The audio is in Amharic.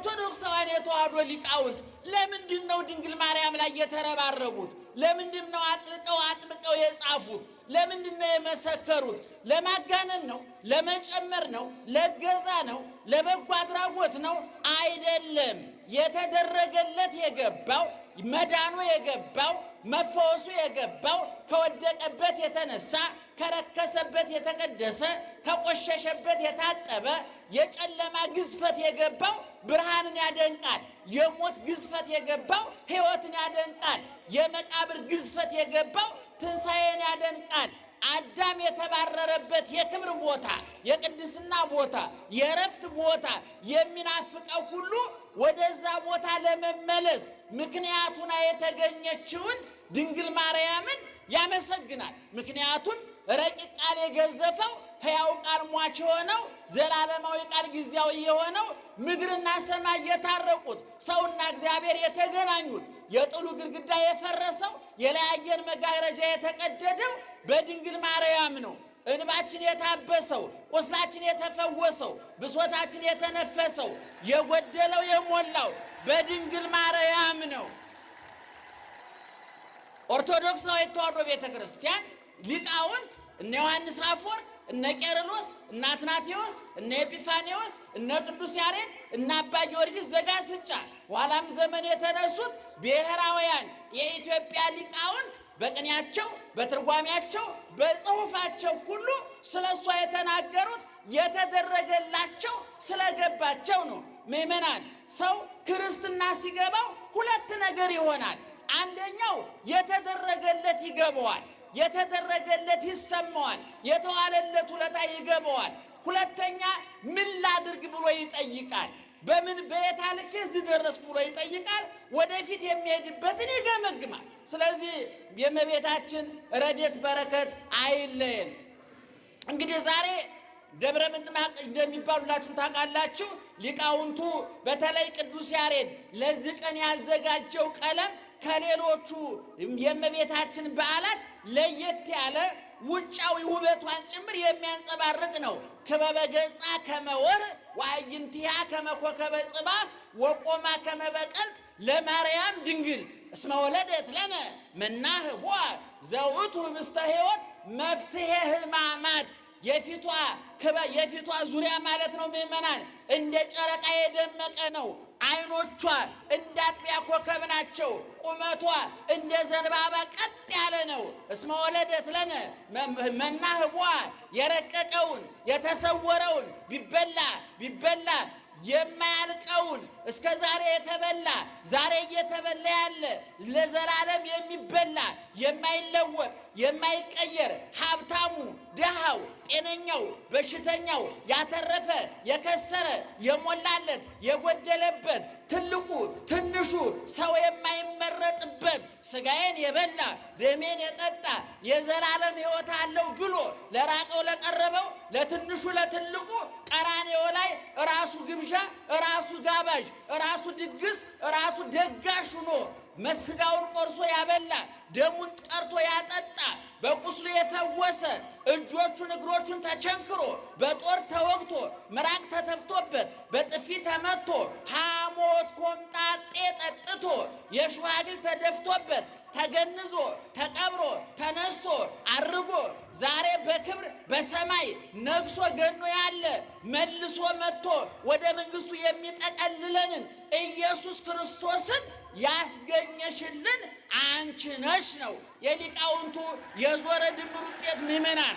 ኦርቶዶክሳውያን የተዋሕዶ ሊቃውንት ለምንድነው ድንግል ማርያም ላይ የተረባረቡት? ለምንድነው አጥብቀው የጻፉት? ለምንድነው የመሰከሩት? ለማጋነን ነው? ለመጨመር ነው? ለገዛ ነው? ለበጎ አድራጎት ነው? አይደለም። የተደረገለት የገባው መዳኑ የገባው መፈወሱ የገባው ከወደቀበት የተነሳ ከረከሰበት የተቀደሰ ከቆሸሸበት የታጠበ የጨለማ ግዝፈት የገባው ብርሃንን ያደንቃል። የሞት ግዝፈት የገባው ሕይወትን ያደንቃል። የመቃብር ግዝፈት የገባው ትንሣኤን ያደንቃል። አዳም የተባረረበት የክብር ቦታ፣ የቅድስና ቦታ፣ የረፍት ቦታ የሚናፍቀው ሁሉ ወደዛ ቦታ ለመመለስ ምክንያቱና የተገኘችውን ድንግል ማርያምን ያመሰግናል። ምክንያቱም ረቂቅ ቃል የገዘፈው ሕያው ቃል ሟች የሆነው ዘላለማዊ ቃል ጊዜያዊ የሆነው ምድርና ሰማይ የታረቁት ሰውና እግዚአብሔር የተገናኙት የጥሉ ግድግዳ የፈረሰው የለያየን መጋረጃ የተቀደደው በድንግል ማርያም ነው። እንባችን የታበሰው ቁስላችን የተፈወሰው ብሶታችን የተነፈሰው የጎደለው የሞላው በድንግል ማርያም ነው። ኦርቶዶክሳዊት ተዋሕዶ ቤተክርስቲያን ሊቃውንት እነ ዮሐንስ አፈወርቅ፣ እነ ቄርሎስ፣ እነ አትናቴዎስ፣ እነ ኤጲፋኔዎስ፣ እነ ቅዱስ ያሬድ፣ እነ አባ ጊዮርጊስ ዘጋስጫ ኋላም ዘመን የተነሱት ብሔራውያን የኢትዮጵያ ሊቃውንት በቅኔያቸው፣ በትርጓሜያቸው፣ በጽሑፋቸው ሁሉ ስለሷ የተናገሩት የተደረገላቸው ስለገባቸው ነው። ምእመናን፣ ሰው ክርስትና ሲገባው ሁለት ነገር ይሆናል። አንደኛው የተደረገለት ይገባዋል፣ የተደረገለት ይሰማዋል፣ የተዋለለት ውለታ ይገባዋል። ሁለተኛ ምን ላድርግ ብሎ ይጠይቃል። በምን በየት አልፌ እዚህ ደረስኩ ብሎ ይጠይቃል። ወደፊት የሚሄድበትን ይገመግማል። ስለዚህ የእመቤታችን ረድኤት በረከት አይለየን። እንግዲህ ዛሬ ደብረ ምጥማቅ እንደሚባሉላችሁ ታውቃላችሁ። ሊቃውንቱ በተለይ ቅዱስ ያሬድ ለዚህ ቀን ያዘጋጀው ቀለም ከሌሎቹ የእመቤታችን በዓላት ለየት ያለ ውጫዊ ውበቷን ጭምር የሚያንጸባርቅ ነው። ክበበ ገጻ ከመወር ወአዕይንቲሃ ከመኮከበ ጽባሕ ወቆማ ከመበቀልት ለማርያም ድንግል እስመ ወለደት ለነ መናህቧ ዘውእቱ ህብስተ ሕይወት መፍትሔ ሕማማት። የፊቷ ዙሪያ ማለት ነው ምእመናን እንደ ጨረቃ የደመቀ ነው። ዓይኖቿ እንደ አጥቢያ ኮከብ ናቸው። ቁመቷ እንደ ዘንባባ ቀጥ ያለ ነው። እስመ ወለደት ለነ መናህቧ የረቀቀውን የተሰወረውን ቢበላ የማያልቀውን እስከ ዛሬ የተበላ ዛሬ እየተበላ ያለ ለዘላለም የሚበላ የማይለወጥ የማይቀየር ሀብታሙ ድሃው ጤነኛው በሽተኛው ያተረፈ የከሰረ የሞላለት የጎደለበት ትልቁ ትንሹ ሰው የማይመረጥበት ሥጋዬን የበላ ደሜን የጠጣ የዘላለም ሕይወት አለው ብሎ ለራቀው ለቀረበው ለትንሹ ለትልቁ ቀራንዮ ላይ ራሱ ግብዣ ራሱ ጋባዥ ራሱ ድግስ ራሱ ደጋሽ ሆኖ መስጋውን ቆርሶ ያበላ ደሙን ቀርቶ ያጠጣ በቁስሉ የፈወሰ እጆቹን እግሮቹን ተቸንክሮ በጦር ተወግቶ ምራቅ ተተፍቶበት በጥፊ ተመቶ ሐሞት ኮምጣጤ ጠጥቶ የሾህ አክሊል ተደፍቶበት ተገንዞ ተቀብሮ ተነስቶ አርጎ ዛሬ በክብር በሰማይ ነግሶ ገኖ ያለ መልሶ መጥቶ ወደ መንግስቱ የሚጠቀልለንን ኢየሱስ ክርስቶስን ያስገኘሽልን አንቺ ነሽ ነው የሊቃውንቱ የዞረ ድምር ውጤት ምእመናን።